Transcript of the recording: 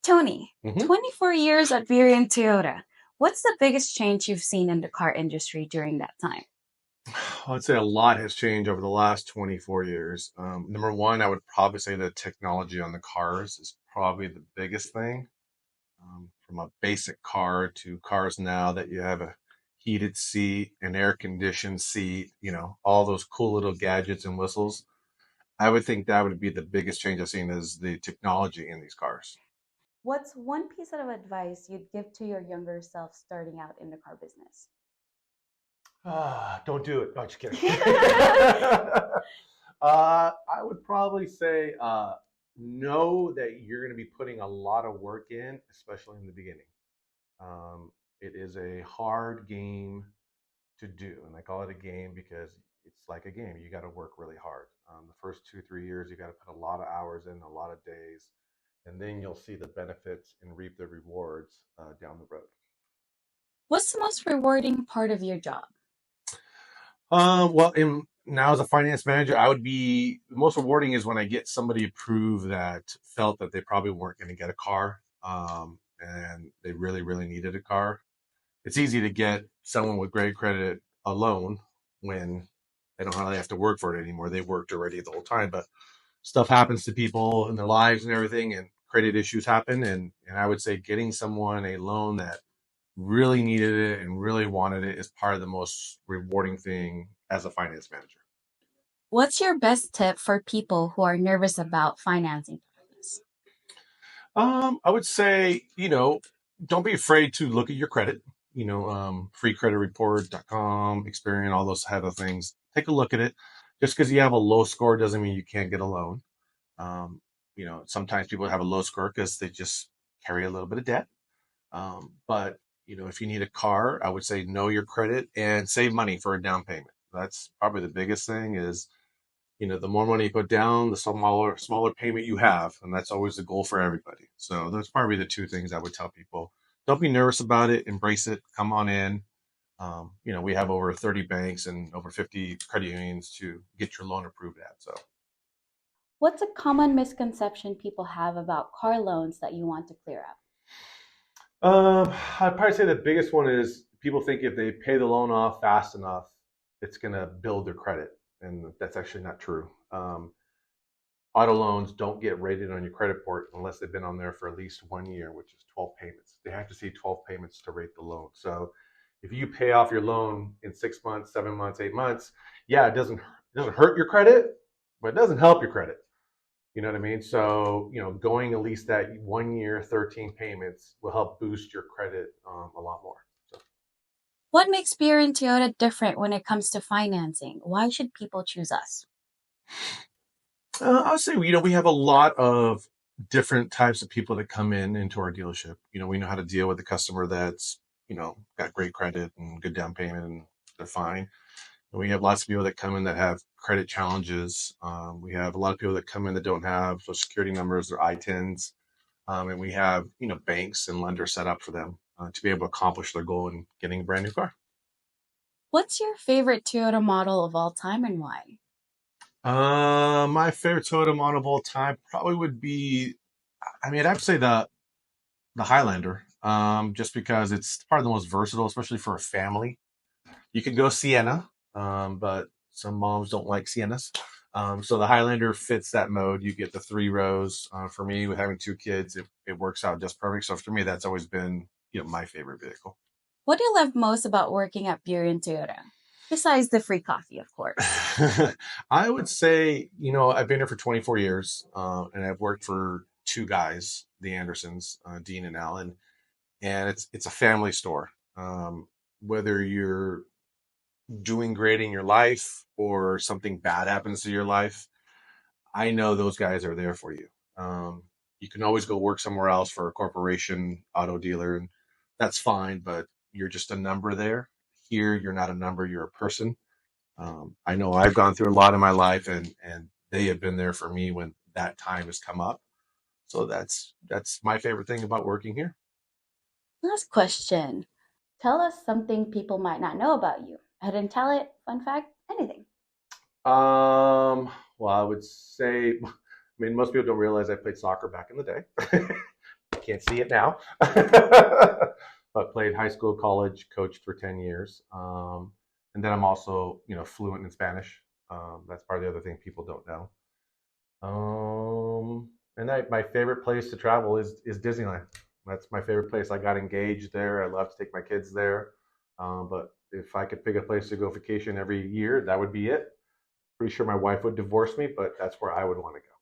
Tony, hmm 24 years at Burien Toyota. What's the biggest change you've seen in the car industry during that time? I'd say a lot has changed over the last 24 years. Number one, I would probably say the technology on the cars is probably the biggest thing. From a basic car to cars now that you have a heated seat, an air conditioned seat, all those cool little gadgets and whistles. I would think that would be the biggest change I've seen is the technology in these cars. What's one piece of advice you'd give to your younger self starting out in the car business? Don't do it. No, just kidding. I would probably say know that you're going to be putting a lot of work in, especially in the beginning. It is a hard game to do, and I call it a game because it's like a game. You got to work really hard. The first 2, 3 years, you got to put a lot of hours in, a lot of days, and then you'll see the benefits and reap the rewards down the road. What's the most rewarding part of your job? Now as a finance manager, I would be the most rewarding is when I get somebody approved that felt that they probably weren't going to get a car, and they really, really needed a car. It's easy to get someone with great credit a loan when they don't really have to work for it anymore. They worked already the whole time, but stuff happens to people in their lives and everything, and credit issues happen. And I would say getting someone a loan that really needed it and really wanted it is part of the most rewarding thing as a finance manager. What's your best tip for people who are nervous about financing plans? I would say, don't be afraid to look at your credit. Freecreditreport.com, Experian, all those type of things. Take a look at it. Just because you have a low score doesn't mean you can't get a loan. Sometimes people have a low score because they just carry a little bit of debt. But if you need a car, I would say know your credit and save money for a down payment. That's probably the biggest thing is, the more money you put down, the smaller payment you have. And that's always the goal for everybody. So those probably the two things I would tell people. Don't be nervous about it, embrace it, come on in. We have over 30 banks and over 50 credit unions to get your loan approved at. So What's a common misconception people have about car loans that you want to clear up? I'd probably say the biggest one is people think if they pay the loan off fast enough, it's going to build their credit. And that's actually not true. Auto loans don't get rated on your credit report unless they've been on there for at least 1 year, which is 12 payments. They have to see 12 payments to rate the loan. So if you pay off your loan in 6 months, 7 months, 8 months, yeah, it doesn't hurt your credit, but it doesn't help your credit. You know what I mean? So, going at least that 1 year, 13 payments will help boost your credit a lot more. So, What makes Beer and Toyota different when it comes to financing? Why should people choose us? I'll say, we have a lot of different types of people that come into our dealership. We know how to deal with the customer that's, got great credit and good down payment and they're fine. And we have lots of people that come in that have credit challenges. We have a lot of people that come in that don't have social security numbers or ITINs. And we have, banks and lenders set up for them to be able to accomplish their goal in getting a brand new car. What's your favorite Toyota model of all time and why? My favorite Toyota model of all time probably would be, I mean, I'd say the Highlander, just because it's part of the most versatile, especially for a family. You can go Sienna, but some moms don't like Siennas. So the Highlander fits that mode. You get the 3 rows. For me, with having 2 kids, it works out just perfect. So for me, that's always been, my favorite vehicle. What do you love most about working at Burien Toyota? Besides the free coffee, of course. I would say, I've been here for 24 years, and I've worked for two guys, the Andersons, Dean and Alan, and it's a family store. Whether you're doing great in your life or something bad happens to your life, I know those guys are there for you. You can always go work somewhere else for a corporation, auto dealer, and that's fine, but you're just a number there. Here, you're not a number, you're a person. I know I've gone through a lot in my life, and they have been there for me when that time has come up. So that's my favorite thing about working here. Last question. Tell us something people might not know about you. Hidden talent, fun fact, anything. Well, I would say, I mean, most people don't realize I played soccer back in the day. can't see it now. But played high school, college, coached for 10 years. And then I'm also, fluent in Spanish. That's part of the other thing people don't know. And my favorite place to travel is Disneyland. That's my favorite place. I got engaged there. I love to take my kids there. But if I could pick a place to go vacation every year, that would be it. Pretty sure my wife would divorce me, but that's where I would want to go.